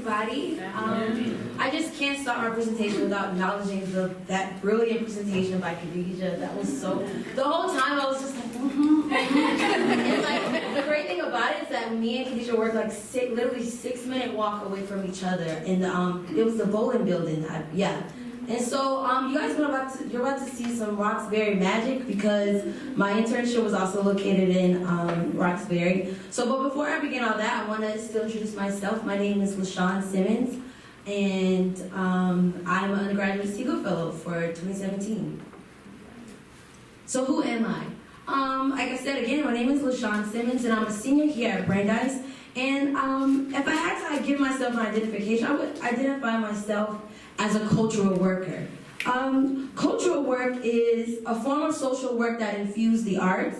everybody. I just can't start my presentation without acknowledging that brilliant presentation by Khadija. That was so, the whole time I was just like, And like, the great thing about it is that me and Khadija worked like literally 6-minute walk away from each other. And it was the bowling building, yeah. And so you guys you're about to see some Roxbury magic because my internship was also located in Roxbury. So, but before I begin all that, I want to still introduce myself. My name is LaShawn Simmons, and I'm an undergraduate Segal Fellow for 2017. So who am I? Like I said again, my name is LaShawn Simmons, and I'm a senior here at Brandeis. And if I had to give myself an identification, I would identify myself as a cultural worker. Cultural work is a form of social work that infuses the arts,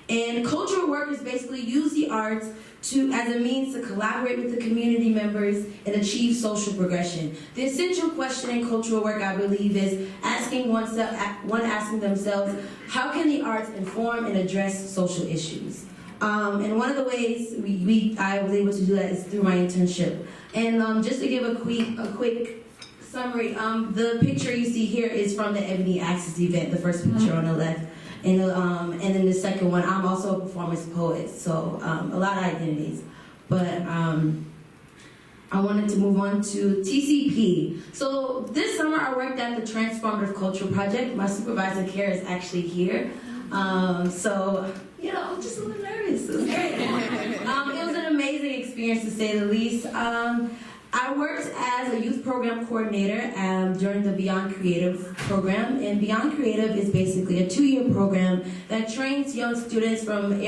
and cultural workers basically use the arts as a means to collaborate with the community members and achieve social progression. The essential question in cultural work, I believe, is asking themselves, how can the arts inform and address social issues? And one of the ways I was able to do that is through my internship. And just to give a quick summary, the picture you see here is from the Ebony Access event, the first picture on the left. And then the second one, I'm also a performance poet, so a lot of identities. But I wanted to move on to TCP. So this summer I worked at the Transformative Culture Project. My supervisor, Kara, is actually here. So, you know, I'm just a little nervous. It was great. It was an amazing experience, to say the least. I worked as a youth program coordinator during the Beyond Creative program, and Beyond Creative is basically a 2-year program that trains young students from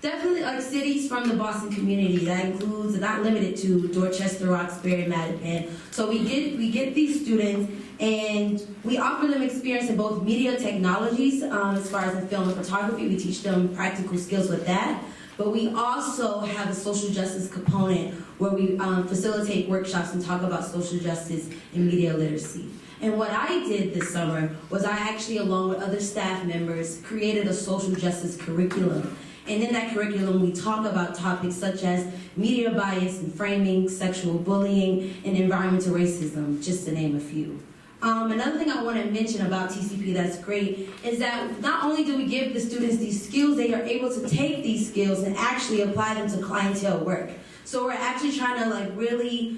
definitely like cities from the Boston community. That includes, not limited to, Dorchester, Roxbury, Mattapan. So we get these students, and we offer them experience in both media technologies, as far as in film and photography. We teach them practical skills with that. But we also have a social justice component where we facilitate workshops and talk about social justice and media literacy. And what I did this summer was I actually, along with other staff members, created a social justice curriculum. And in that curriculum, we talk about topics such as media bias and framing, sexual bullying, and environmental racism, just to name a few. Another thing I want to mention about TCP that's great is that not only do we give the students these skills, they are able to take these skills and actually apply them to clientele work. So we're actually trying to like really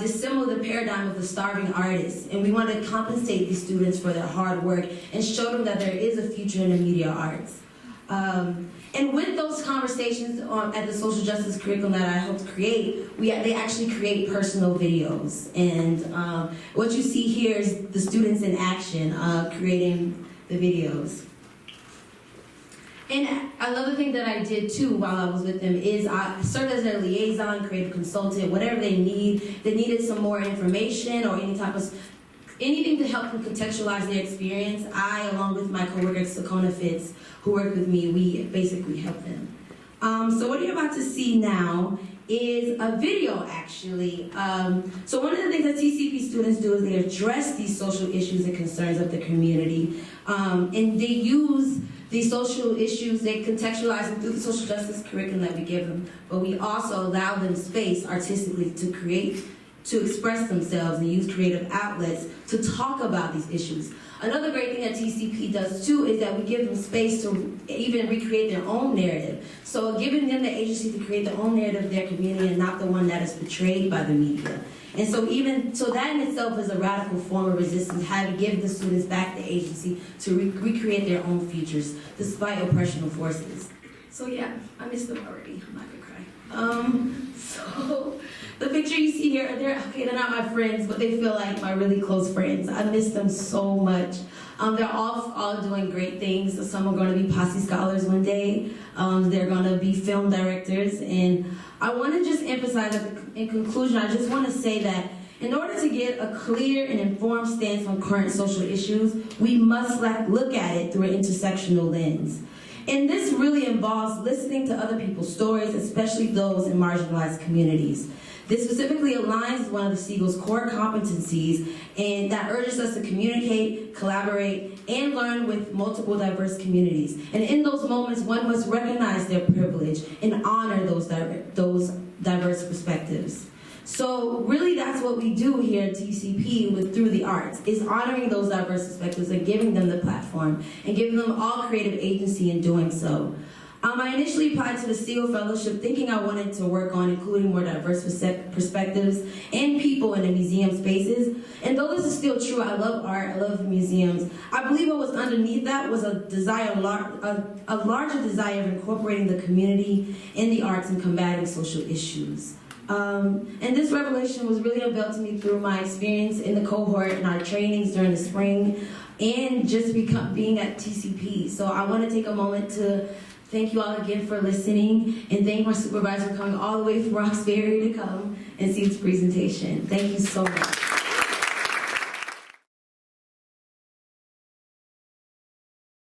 dissemble the paradigm of the starving artist, and we want to compensate these students for their hard work and show them that there is a future in the media arts. And with those conversations at the social justice curriculum that I helped create, they actually create personal videos. And what you see here is the students in action creating the videos. And another thing that I did too while I was with them is I served as their liaison, creative consultant, whatever they need. They needed some more information or anything to help them contextualize their experience. I, along with my coworker, Sakona Fitz, who worked with me, we basically help them. So what you're about to see now is a video, actually. So one of the things that TCP students do is they address these social issues and concerns of the community. And they use these social issues, they contextualize them through the social justice curriculum that we give them, but we also allow them space artistically to express themselves and use creative outlets to talk about these issues. Another great thing that TCP does too is that we give them space to even recreate their own narrative. So giving them the agency to create their own narrative of their community and not the one that is portrayed by the media. And so that in itself is a radical form of resistance, having given the students back the agency to recreate their own futures despite oppressional forces. So yeah, I miss them already. I'm not gonna cry. So the picture you see here, they're not my friends, but they feel like my really close friends. I miss them so much. They're all doing great things. Some are going to be Posse Scholars one day. They're going to be film directors. And I want to just emphasize that in conclusion, I just want to say that in order to get a clear and informed stance on current social issues, we must look at it through an intersectional lens. And this really involves listening to other people's stories, especially those in marginalized communities. This specifically aligns with one of the Segal's core competencies, and that urges us to communicate, collaborate, and learn with multiple diverse communities. And in those moments, one must recognize their privilege and honor those diverse perspectives. So really that's what we do here at TCP through the arts, is honoring those diverse perspectives and giving them the platform and giving them all creative agency in doing so. I initially applied to the Segal Fellowship thinking I wanted to work on including more diverse perspectives and people in the museum spaces. And though this is still true, I love art, I love museums, I believe what was underneath that was a larger desire of incorporating the community in the arts and combating social issues. And this revelation was really unveiled to me through my experience in the cohort and our trainings during the spring and just being at TCP. So I want to take a moment to thank you all again for listening and thank my supervisor for coming all the way from Roxbury to come and see this presentation. Thank you so much.